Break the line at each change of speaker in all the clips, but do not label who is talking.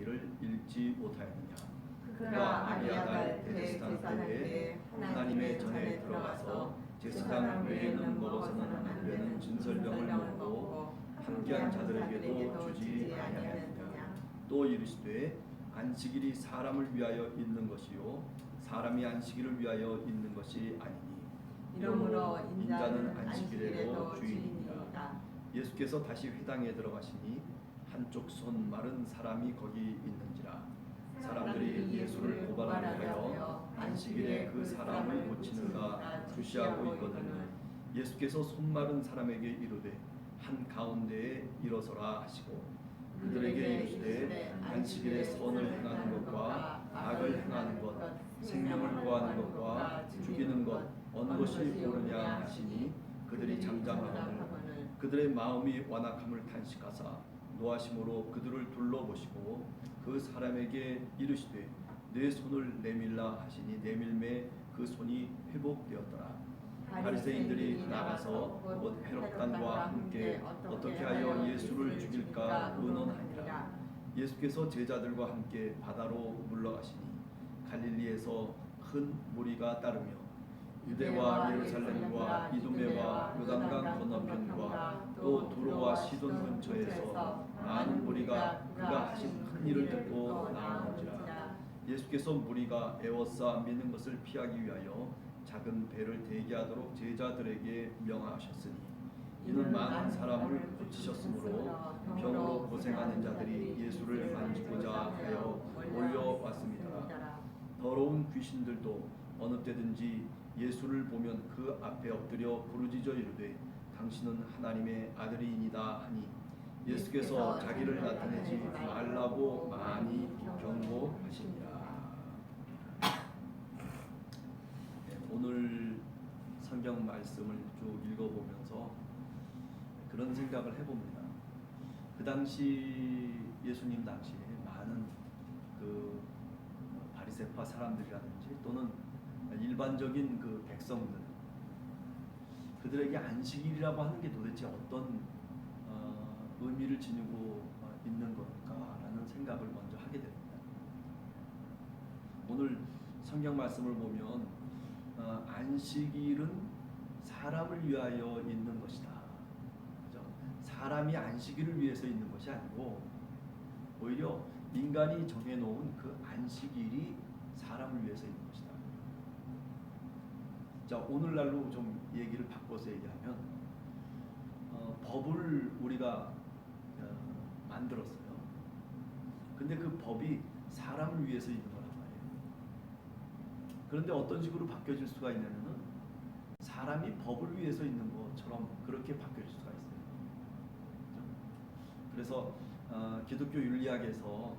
이를 읽지 못하였느냐.
그가 아비아달 대제사장에게 하나님의 전에 들어가서 제사장 외에는 먹어서는 안 되는 진설병을 먹고
함께한 자들에게도 주지 아니하였느냐. 또 이르시되 안식일이 사람을 위하여 있는 것이요 사람이 안식일을 위하여 있는 것이 아니니
이러므로
인자는
안식일에도
주인이니라.
주인이니라.
예수께서 다시 회당에 들어가시니 한쪽 손 마른 사람이 거기 있는지라. 사람들이 예수를 고발하여 안식일에 그 사람을 고치는가 주시하고 있거든요. 예수께서 손 마른 사람에게 이르되 한 가운데에 일어서라 하시고 그들에게 이르시되 안식일에 선을 행하는 것과 악을 행하는 것, 생명을 구하는 것과 죽이는 것 어느 것이 옳으냐 하시니 그들이 잠잠하거늘 그들의 마음이 완악함을 탄식하사 노하심으로 그들을 둘러보시고 그 사람에게 이르시되 내 손을 내밀라 하시니 내밀매 그 손이 회복되었더라. 바리새인들이 나가서 곧 헤롯당과 함께 어떻게 하여 예수를 죽일까 의논하니라. 예수께서 제자들과 함께 바다로 물러가시니 갈릴리에서 큰 무리가 따르며 유대와 예루살렘과 이두메와 요단강 건너편과 또 두로와 시돈 근처에서 많은 무리가 그가 하신 큰 일을 듣고 나오는지라. 예수께서 무리가 애워싸 미는 것을 피하기 위하여 작은 배를 대기하도록 제자들에게 명하셨으니 이는 많은 사람을 고치셨으므로 병으로 고생하는 자들이 예수를 만지고자 하여 몰려왔습니다. 더러운 귀신들도 어느 때든지 예수를 보면 그 앞에 엎드려 부르짖어 이르되 당신은 하나님의 아들이니이다 하니 예수께서 자기를 나타내지 말라고 많이 경고하시니라. 오늘 성경 말씀을 쭉 읽어보면서 그런 생각을 해봅니다. 그 당시 예수님 당시에 많은 그 바리새파 사람들이라든지 또는 일반적인 그 백성들 그들에게 안식일이라고 하는 게 도대체 어떤 의미를 지니고 있는 걸까라는 생각을 먼저 하게 됩니다. 오늘 성경 말씀을 보면 안식일은 사람을 위하여 있는 것이다. 그죠? 사람이 안식일을 위해서 있는 것이 아니고 오히려 인간이 정해놓은 그 안식일이 사람을 위해서 있는 것이다. 자, 오늘날로 좀 얘기를 바꿔서 얘기하면 법을 우리가 만들었어요. 근데 그 법이 사람을 위해서 있는 거란 말이에요. 그런데 어떤 식으로 바뀌어질 수가 있냐면은 사람이 법을 위해서 있는 것처럼 그렇게 바뀌어질 수가 있어요. 그래서 기독교 윤리학에서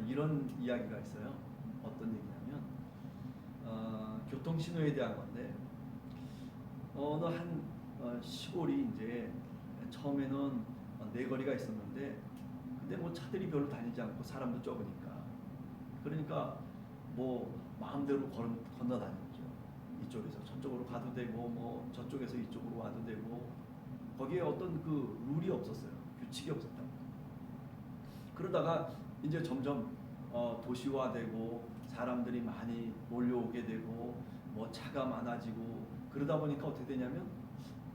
이런 이야기가 있어요. 어떤 얘기냐면 교통신호에 대한 건데 어느 한 시골이 이제 처음에는 네 거리가 있었는데 근데 뭐 차들이 별로 다니지 않고 사람도 적으니까 그러니까 뭐 마음대로 건너 다녔죠. 이쪽에서 저쪽으로 가도 되고 뭐 저쪽에서 이쪽으로 와도 되고 거기에 어떤 그 룰이 없었어요. 규칙이 없었다. 그러다가 이제 점점 도시화되고 사람들이 많이 몰려오게 되고 뭐 차가 많아지고 그러다 보니까 어떻게 되냐면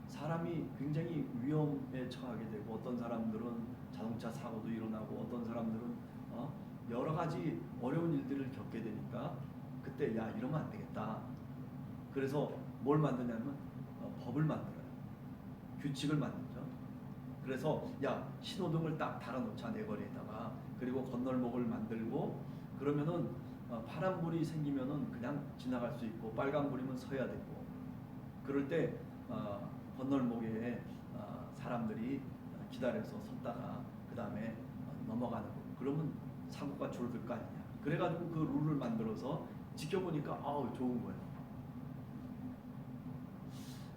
사람이 굉장히 위험에 처하게 되고 어떤 사람들은 자동차 사고도 일어나고 어떤 사람들은 여러 가지 어려운 일들을 겪게 되니까 그때 야 이러면 안 되겠다. 그래서 뭘 만드냐면 법을 만들어요. 규칙을 만들죠. 그래서 야 신호등을 딱 달아놓자 내 거리에다가 그리고 건널목을 만들고 그러면은 파란불이 생기면은 그냥 지나갈 수 있고 빨간불이면 서야 되고 그럴 때 건널목에 사람들이 기다려서 섰다가 그 다음에 넘어가는 거 그러면 사고가 줄어들 거 아니냐. 그래가지고 그 룰을 만들어서 지켜보니까 아우 좋은 거예요.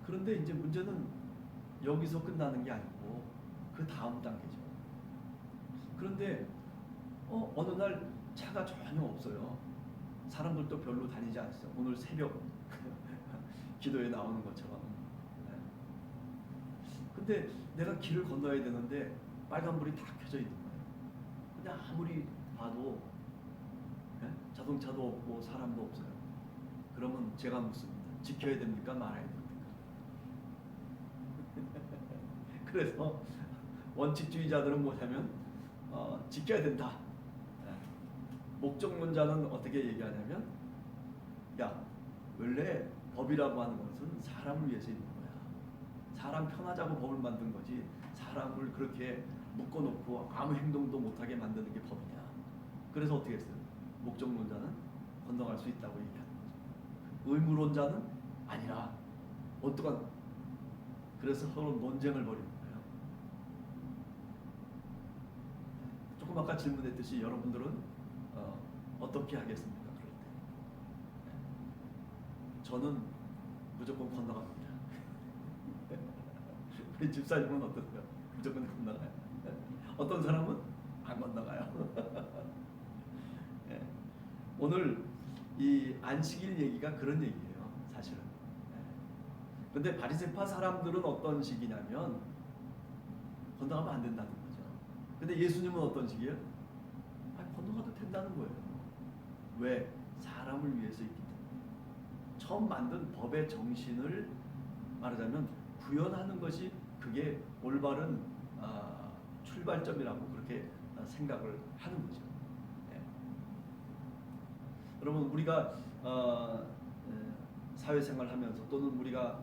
그런데 이제 문제는 여기서 끝나는 게 아니고 그 다음 단계죠. 그런데 어느 날 차가 전혀 없어요. 사람들도 별로 다니지 않았어요. 오늘 새벽 기도에 나오는 것처럼. 근데 내가 길을 건너야 되는데 빨간불이 다 켜져 있는 거예요. 그냥 아무리 봐도 자동차도 없고 사람도 없어요. 그러면 제가 묻습니다. 지켜야 됩니까? 말아야 됩니까? 그래서 원칙주의자들은 뭐냐면 지켜야 된다. 목적론자는 어떻게 얘기하냐면, 야, 원래 법이라고 하는 것은 사람을 위해서 있는 거야. 사람 편하자고 법을 만든 거지, 사람을 그렇게 묶어놓고 아무 행동도 못하게 만드는 게 법이냐. 그래서 어떻게 했어요? 목적론자는 건너갈 수 있다고 얘기하는 거죠. 의무론자는 아니라 어떠한, 그래서 서로 논쟁을 벌이는 거예요. 조금 아까 질문했듯이 여러분들은 어떻게 하겠습니까? 그럴 때 저는 무조건 건너갑니다. 우리 집사님은 어떠세요? 무조건 건너가요. 어떤 사람은 안 건너가요. 예. 오늘 이 안식일 얘기가 그런 얘기예요, 사실은. 근데 바리새파 사람들은 어떤 식이냐면 건너가면 안 된다는 거죠. 근데 예수님은 어떤 식이에요? 건너가도 된다는 거예요. 왜? 사람을 위해서 있기 때문에. 처음 만든 법의 정신을 말하자면 구현하는 것이 그게 올바른 출발점이라고 그렇게 생각을 하는 거죠. 네. 여러분, 우리가 사회생활하면서 또는 우리가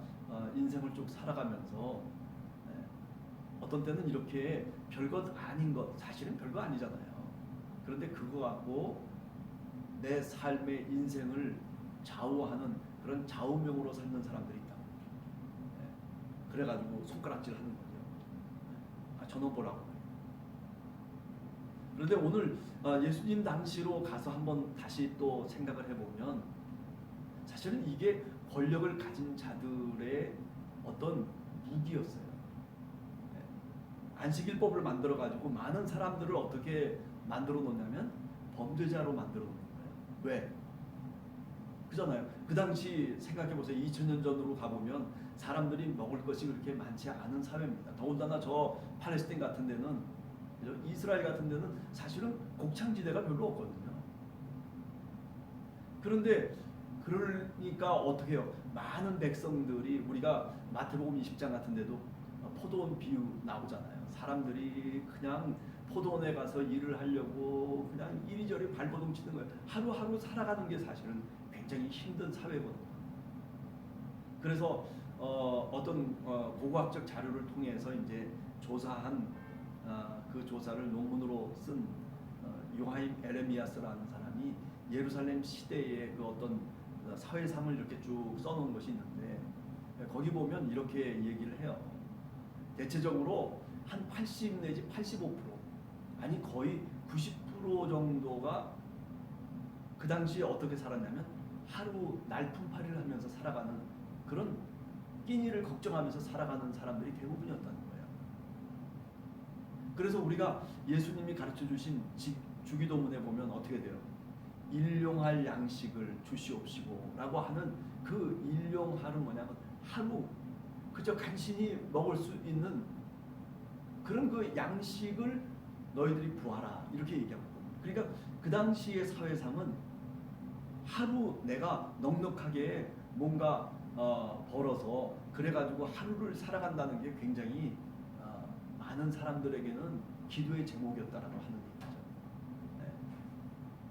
인생을 쭉 살아가면서 어떤 때는 이렇게 별것 아닌 것, 사실은 별거 아니잖아요. 그런데 그거 갖고 내 삶의 인생을 좌우하는 그런 좌우명으로 삼는 사람들이 있다. 그래가지고 손가락질 하는 거죠. 저놈 보라고. 그런데 오늘 예수님 당시로 가서 한번 다시 또 생각을 해보면 사실은 이게 권력을 가진 자들의 어떤 무기였어요. 안식일법을 만들어가지고 많은 사람들을 어떻게 만들어 놓냐면 범죄자로 만들어 놓는 거예요. 왜? 그잖아요. 그 당시 생각해보세요. 2000년 전으로 가보면 사람들이 먹을 것이 그렇게 많지 않은 사회입니다. 더군다나 저 팔레스틴 같은 데는, 이스라엘 같은 데는 사실은 곡창지대가 별로 없거든요. 그런데 그러니까 어떻게 해요? 많은 백성들이, 우리가 마태복음 20장 같은 데도 포도원 비유 나오잖아요. 사람들이 그냥 포도원에 가서 일을 하려고 그냥 이리저리 발버둥 치는 거예요. 하루하루 살아가는 게 사실은 굉장히 힘든 사회거든요. 그래서 어떤 고고학적 자료를 통해서 이제 조사한 그 조사를 논문으로 쓴 요하임 에레미야스라는 사람이 예루살렘 시대의 그 어떤 사회상을 이렇게 쭉 써놓은 것이 있는데, 거기 보면 이렇게 얘기를 해요. 대체적으로 한 80 내지 85%, 아니 거의 90% 정도가 그 당시에 어떻게 살았냐면 하루 날품팔이를 하면서 살아가는, 그런 끼니를 걱정하면서 살아가는 사람들이 대부분이었다는 거예요. 그래서 우리가 예수님이 가르쳐 주신 주기도문에 보면 어떻게 돼요? 일용할 양식을 주시옵시고 라고 하는 그 일용할은 뭐냐면 하루 그저 간신히 먹을 수 있는 그런 그 양식을 너희들이 구하라, 이렇게 얘기하거든요. 그러니까 그 당시의 사회상은 하루 내가 넉넉하게 뭔가 벌어서 그래가지고 하루를 살아간다는 게 굉장히 많은 사람들에게는 기도의 제목이었다라고 하는 얘기죠. 네.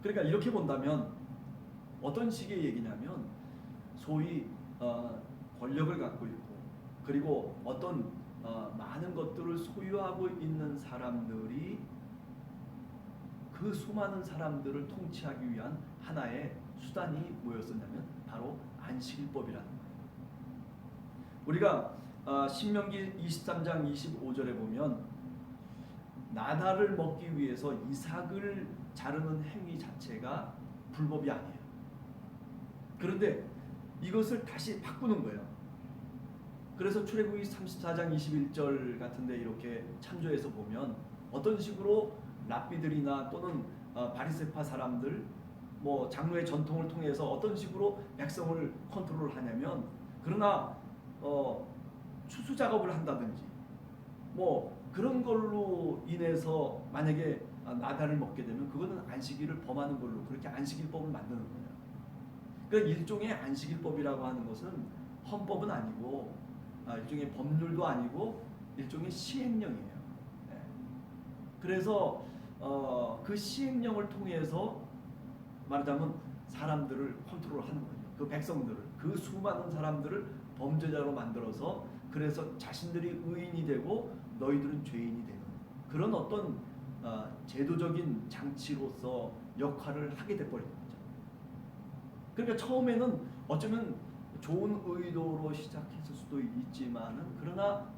그러니까 이렇게 본다면 어떤 식의 얘기냐면 소위 권력을 갖고 있고 그리고 어떤 많은 것들을 소유하고 있는 사람들이 그 수많은 사람들을 통치하기 위한 하나의 수단이 뭐였었냐면 바로 안식일법이라는 거예요. 우리가 신명기 23장 25절에 보면 나달을 먹기 위해서 이삭을 자르는 행위 자체가 불법이 아니에요. 그런데 이것을 다시 바꾸는 거예요. 그래서 출애굽기 34장 21절 같은데 이렇게 참조해서 보면 어떤 식으로 랍비들이나 또는 바리새파 사람들, 뭐 장로의 전통을 통해서 어떤 식으로 백성을 컨트롤하냐면, 그러나 추수 작업을 한다든지 뭐 그런 걸로 인해서 만약에 나달을 먹게 되면 그거는 안식일을 범하는 걸로 그렇게 안식일법을 만드는 거예요. 그러니까 일종의 안식일법이라고 하는 것은 헌법은 아니고 일종의 법률도 아니고 일종의 시행령이에요. 네. 그래서 그 시행령을 통해서 말하자면 사람들을 컨트롤하는 거죠. 그 백성들을, 그 수많은 사람들을 범죄자로 만들어서 그래서 자신들이 의인이 되고 너희들은 죄인이 되는 그런 어떤 제도적인 장치로서 역할을 하게 돼버리는 거죠. 그러니까 처음에는 어쩌면 좋은 의도로 시작했을 수도 있지만은 그러나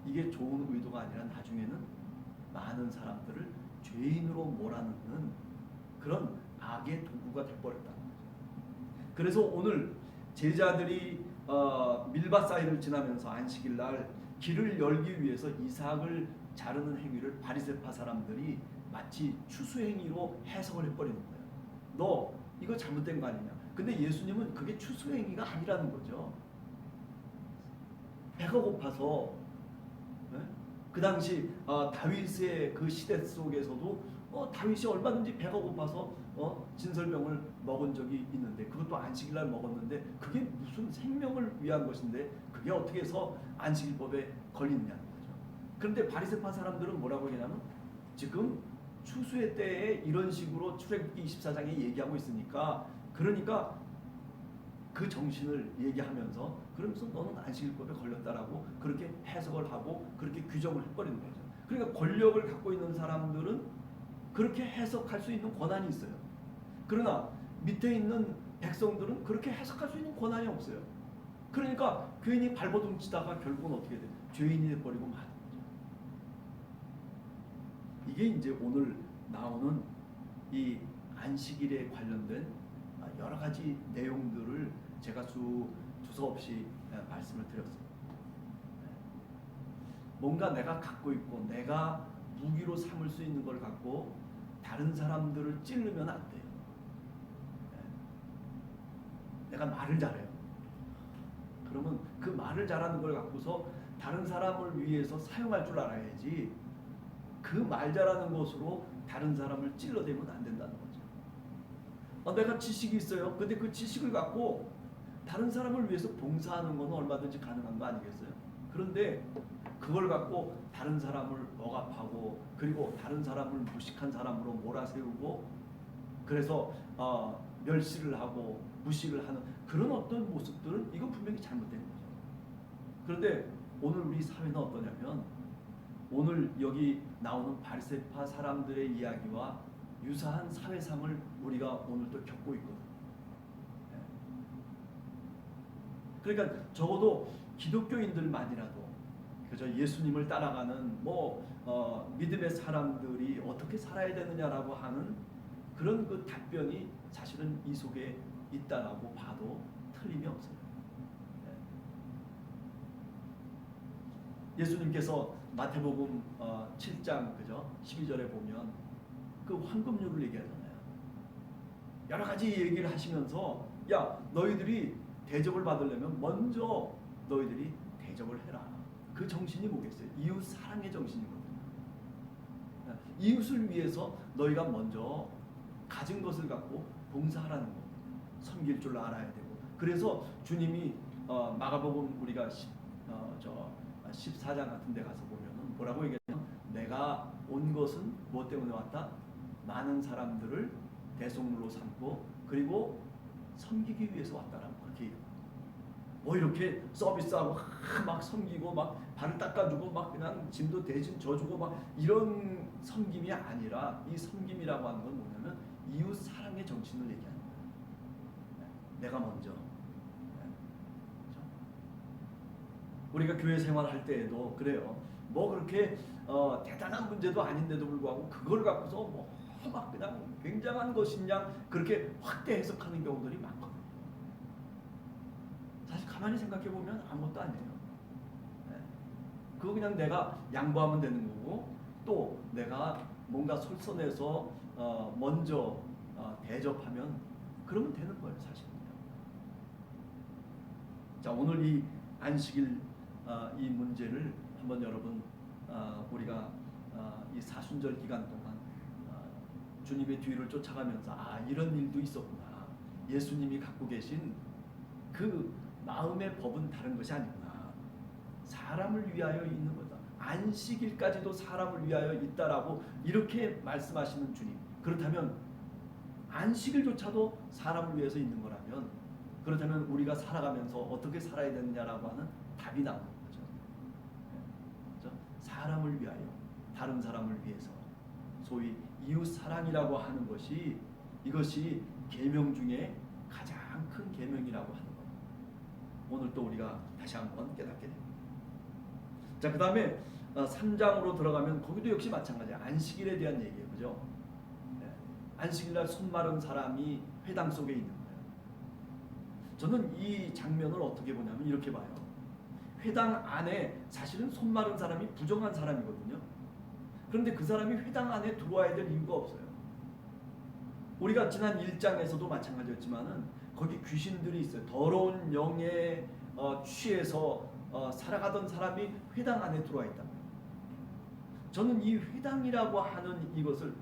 이게 좋은 의도가 아니라 나중에는 많은 사람들을 죄인으로 몰아넣는 그런 악의 도구가 돼버렸다는 거죠. 그래서 오늘 제자들이 밀밭 사이를 지나면서 안식일 날 길을 열기 위해서 이삭을 자르는 행위를 바리새파 사람들이 마치 추수행위로 해석을 해버리는 거예요. 너 이거 잘못된 거 아니냐. 근데 예수님은 그게 추수행위가 아니라는 거죠. 배가 고파서 그 당시 다윗의 그 시대 속에서도 다윗이 얼마든지 배가 고파서 진설병을 먹은 적이 있는데 그것도 안식일날 먹었는데 그게 무슨 생명을 위한 것인데 그게 어떻게 해서 안식일법에 걸리느냐는 거죠. 그런데 바리새파 사람들은 뭐라고 하냐면 지금 추수의 때에 이런 식으로 출애굽기 24장에 얘기하고 있으니까 그러니까 그 정신을 얘기하면서 그러면서 너는 안식일법에 걸렸다라고 그렇게 해석을 하고 그렇게 규정을 해버리는 거죠. 그러니까 권력을 갖고 있는 사람들은 그렇게 해석할 수 있는 권한이 있어요. 그러나 밑에 있는 백성들은 그렇게 해석할 수 있는 권한이 없어요. 그러니까 괜히 발버둥 치다가 결국은 어떻게 돼? 죄인이 돼버리고 마는 거죠. 이게 이제 오늘 나오는 이 안식일에 관련된 여러 가지 내용들을 제가 두서없이 말씀을 드렸습니다. 뭔가 내가 갖고 있고 내가 무기로 삼을 수 있는 걸 갖고 다른 사람들을 찌르면 안 돼요. 내가 말을 잘해요. 그러면 그 말을 잘하는 걸 갖고서 다른 사람을 위해서 사용할 줄 알아야지 그 말 잘하는 것으로 다른 사람을 찔러대면 안 된다는 거죠. 내가 지식이 있어요. 근데 그 지식을 갖고 다른 사람을 위해서 봉사하는 건 얼마든지 가능한 거 아니겠어요? 그런데 그걸 갖고 다른 사람을 억압하고 그리고 다른 사람을 무식한 사람으로 몰아세우고 그래서 멸시를 하고 무시를 하는 그런 어떤 모습들은 이건 분명히 잘못된 거죠. 그런데 오늘 우리 사회는 어떠냐면 오늘 여기 나오는 바리새파 사람들의 이야기와 유사한 사회상을 우리가 오늘 또 겪고 있거든요. 그러니까 적어도 기독교인들만이라도 그저 예수님을 따라가는 믿음의 사람들이 어떻게 살아야 되느냐라고 하는 그런 그 답변이 사실은 이 속에 있다라고 봐도 틀림이 없어요. 예수님께서 마태복음 7장 그죠 12절에 보면 그 황금률을 얘기하잖아요. 여러 가지 얘기를 하시면서 야 너희들이 대접을 받으려면 먼저 너희들이 대접을 해라. 그 정신이 뭐겠어요? 이웃 사랑의 정신이거든요. 이웃을 위해서 너희가 먼저 가진 것을 갖고 봉사하라는 거. 섬길 줄 알아야 되고. 그래서 주님이 마가복음 우리가 14장 같은 데 가서 보면은 뭐라고 얘기하냐면 내가 온 것은 무엇 때문에 왔다? 많은 사람들을 대속물로 삼고 그리고 섬기기 위해서 왔다라고 그렇게 얘기해요. 이렇게 서비스하고 막 섬기고 막 발을 닦아주고 막 그냥 짐도 대신 져주고 막 이런 섬김이 아니라 이 섬김이라고 하는 건 뭐냐면 이웃 사랑의 정신을 얘기하는 거예요. 내가 먼저. 우리가 교회 생활할 때에도 그래요. 그렇게 대단한 문제도 아닌데도 불구하고 그걸 갖고서 막 그냥 굉장한 것인 양 그렇게 확대 해석하는 경우들이 많거든요. 사실 가만히 생각해 보면 아무것도 아니에요. 그거 그냥 내가 양보하면 되는 거고 또 내가 뭔가 솔선해서 먼저 대접하면 그러면 되는 거예요, 사실은요. 자, 오늘 이 안식일 이 문제를 한번 여러분 우리가 이 사순절 기간 동안 주님의 뒤를 쫓아가면서 아, 이런 일도 있었구나. 예수님이 갖고 계신 그 마음의 법은 다른 것이 아니구나. 사람을 위하여 있는 거다. 안식일까지도 사람을 위하여 있다라고 이렇게 말씀하시는 주님. 그렇다면 안식일조차도 사람을 위해서 있는 거라면, 그렇다면 우리가 살아가면서 어떻게 살아야 되느냐라고 하는 답이 나오는 거죠. 그렇죠? 사람을 위하여, 다른 사람을 위해서, 소위 이웃 사랑이라고 하는 것이, 이것이 계명 중에 가장 큰 계명이라고 하는 거예요. 오늘 또 우리가 다시 한번 깨닫게 됩니다. 자, 그 다음에 3장으로 들어가면 거기도 역시 마찬가지야. 안식일에 대한 얘기예요. 그죠? 안식일날 손 마른 사람이 회당 속에 있는 거예요. 저는 이 장면을 어떻게 보냐면 이렇게 봐요. 회당 안에 사실은 손 마른 사람이 부정한 사람이거든요. 그런데 그 사람이 회당 안에 들어와야 될 이유가 없어요. 우리가 지난 1장에서도 마찬가지였지만은 거기 귀신들이 있어요. 더러운 영에 취해서 살아가던 사람이 회당 안에 들어와 있다. 저는 이 회당이라고 하는 이것을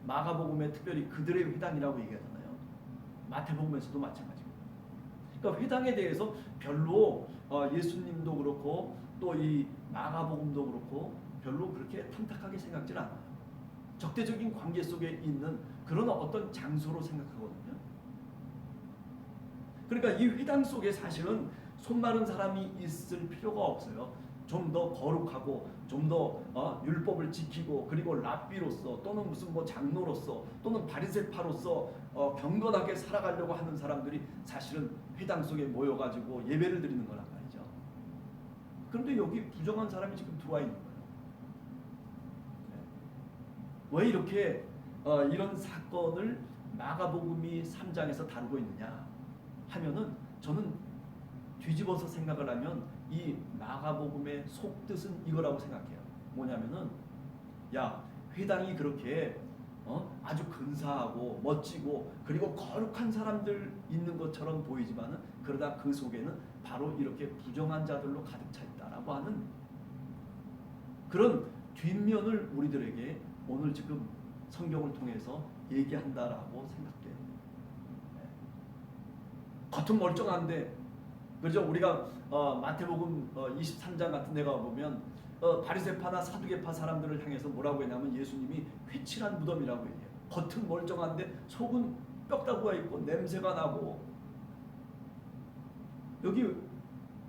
마가복음에 특별히 그들의 회당이라고 얘기하잖아요. 마태복음에서도 마찬가지입니다. 그러니까 회당에 대해서 별로 예수님도 그렇고 또 이 마가복음도 그렇고 별로 그렇게 탐탁하게 생각질 않아요. 적대적인 관계 속에 있는 그런 어떤 장소로 생각하거든요. 그러니까 이 회당 속에 사실은 손 마른 사람이 있을 필요가 없어요. 좀 더 거룩하고 좀 더 율법을 지키고 그리고 랍비로서 또는 무슨 뭐 장로로서 또는 바리새파로서 경건하게 살아가려고 하는 사람들이 사실은 회당 속에 모여가지고 예배를 드리는 거란 말이죠. 그런데 여기 부정한 사람이 지금 들어와 있는 거예요. 왜 이렇게 이런 사건을 마가복음이 3장에서 다루고 있느냐 하면은, 저는 뒤집어서 생각을 하면 이 마가복음의 속뜻은 이거라고 생각해요. 뭐냐면은, 야, 회당이 그렇게 아주 근사하고 멋지고 그리고 거룩한 사람들 있는 것처럼 보이지만은, 그러다 그 속에는 바로 이렇게 부정한 자들로 가득 차 있다라고 하는 그런 뒷면을 우리들에게 오늘 지금 성경을 통해서 얘기한다라고 생각돼요. 겉은 멀쩡한데, 그죠? 우리가 마태복음 23장 같은 데 가보면 바리새파나 사두개파 사람들을 향해서 뭐라고 했냐면 예수님이 회칠한 무덤이라고 얘기해요. 겉은 멀쩡한데 속은 뼈다구가 있고 냄새가 나고. 여기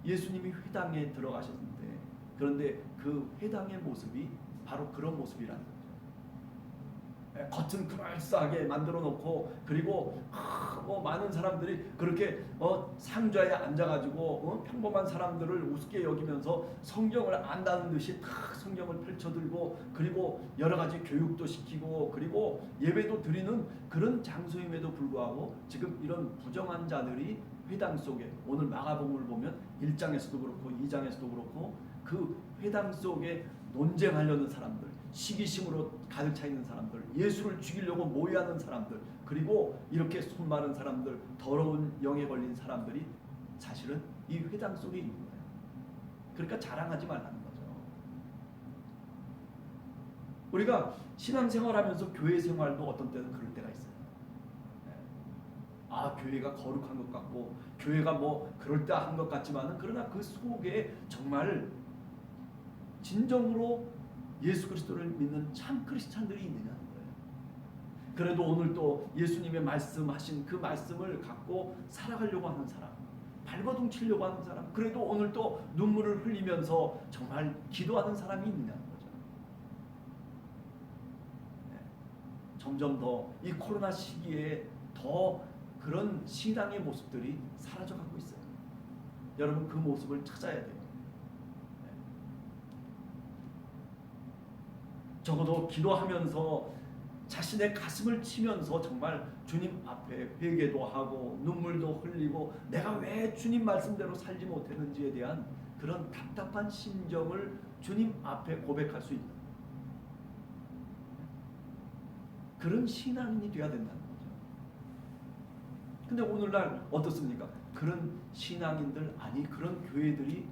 예수님이 회당에 들어가셨는데, 그런데 그 회당의 모습이 바로 그런 모습이라는 거죠. 겉은 그럴싸하게 만들어 놓고 그리고 많은 사람들이 그렇게 상좌에 앉아가지고 평범한 사람들을 우습게 여기면서 성경을 안다는 듯이 다 성경을 펼쳐들고 그리고 여러 가지 교육도 시키고 그리고 예배도 드리는 그런 장소임에도 불구하고 지금 이런 부정한 자들이 회당 속에, 오늘 마가복음을 보면 1장에서도 그렇고 2장에서도 그렇고 그 회당 속에 논쟁하려는 사람들, 시기심으로 가득 차 있는 사람들, 예수를 죽이려고 모의하는 사람들, 그리고 이렇게 손 마른 사람들, 더러운 영에 걸린 사람들이 사실은 이 회당 속에 있는 거예요. 그러니까 자랑하지 말라는 거죠. 우리가 신앙생활하면서 교회 생활도 어떤 때는 그럴 때가 있어요. 아, 교회가 거룩한 것 같고 교회가 뭐 그럴듯한 것 같지만은, 그러나 그 속에 정말 진정으로 예수 그리스도를 믿는 참 크리스찬들이 있느냐는 거예요. 그래도 오늘 또 예수님의 말씀하신 그 말씀을 갖고 살아가려고 하는 사람, 발버둥 치려고 하는 사람, 그래도 오늘 또 눈물을 흘리면서 정말 기도하는 사람이 있느냐는 거죠. 점점 더 이 코로나 시기에 더 그런 신앙의 모습들이 사라져가고 있어요. 여러분, 그 모습을 찾아야 돼요. 적어도 기도하면서 자신의 가슴을 치면서 정말 주님 앞에 회개도 하고 눈물도 흘리고 내가 왜 주님 말씀대로 살지 못했는지에 대한 그런 답답한 심정을 주님 앞에 고백할 수 있는 그런 신앙인이 되어야 된다는 거죠. 근데 오늘날 어떻습니까? 그런 신앙인들, 아니 그런 교회들이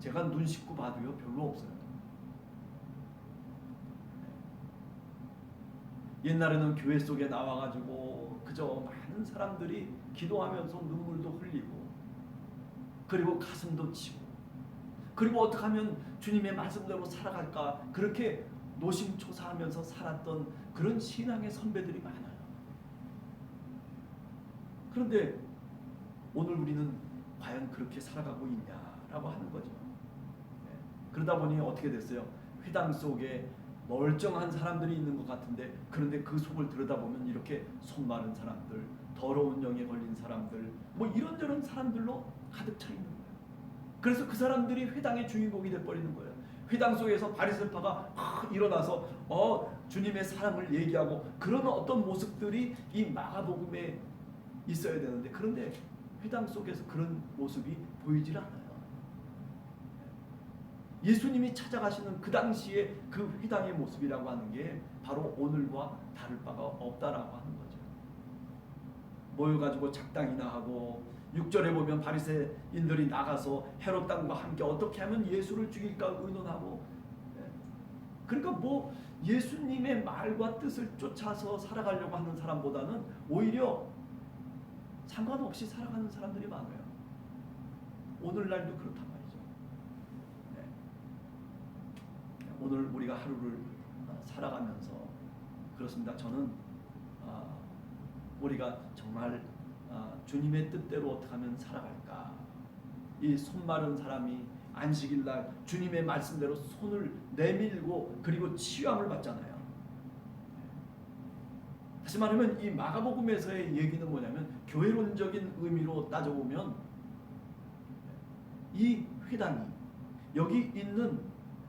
제가 눈 씻고 봐도요 별로 없어요. 옛날에는 교회 속에 나와가지고 그저 많은 사람들이 기도하면서 눈물도 흘리고 그리고 가슴도 치고 그리고 어떻게 하면 주님의 말씀대로 살아갈까 그렇게 노심초사하면서 살았던 그런 신앙의 선배들이 많아요. 그런데 오늘 우리는 과연 그렇게 살아가고 있냐라고 하는 거죠. 그러다 보니 어떻게 됐어요? 회당 속에 멀쩡한 사람들이 있는 것 같은데 그런데 그 속을 들여다보면 이렇게 손 마른 사람들, 더러운 영에 걸린 사람들 뭐 이런저런 사람들로 가득 차 있는 거예요. 그래서 그 사람들이 회당의 주인공이 돼버리는 거예요. 회당 속에서 바리새파가 일어나서 주님의 사랑을 얘기하고 그런 어떤 모습들이 이 마가복음에 있어야 되는데 그런데 회당 속에서 그런 모습이 보이질 않아요. 예수님이 찾아가시는 그 당시에 그 회당의 모습이라고 하는 게 바로 오늘과 다를 바가 없다라고 하는 거죠. 모여가지고 작당이나 하고 6절에 보면 바리새인들이 나가서 헤롯 당과 함께 어떻게 하면 예수를 죽일까 의논하고 그러니까 뭐 예수님의 말과 뜻을 쫓아서 살아가려고 하는 사람보다는 오히려 상관없이 살아가는 사람들이 많아요. 오늘날도 그렇단 말이죠. 오늘 우리가 하루를 살아가면서 그렇습니다. 저는 우리가 정말 주님의 뜻대로 어떻게 하면 살아갈까. 이 손 마른 사람이 안식일날 주님의 말씀대로 손을 내밀고 그리고 치유함을 받잖아요. 다시 말하면 이 마가복음에서의 얘기는 뭐냐면 교회론적인 의미로 따져보면 이 회당이 여기 있는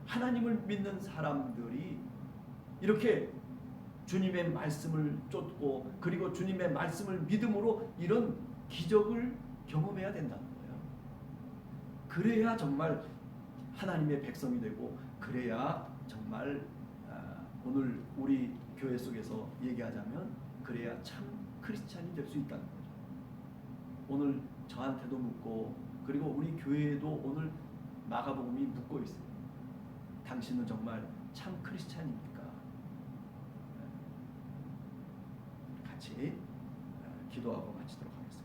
하나님을 믿는 사람들이 이렇게 주님의 말씀을 쫓고 그리고 주님의 말씀을 믿음으로 이런 기적을 경험해야 된다는 거예요. 그래야 정말 하나님의 백성이 되고 그래야 정말 오늘 우리 교회 속에서 얘기하자면 그래야 참 크리스찬이 될 수 있다는 거죠. 오늘 저한테도 묻고 그리고 우리 교회에도 오늘 마가복음이 묻고 있어요. 당신은 정말 참 크리스찬입니까? 같이 기도하고 마치도록 하겠습니다.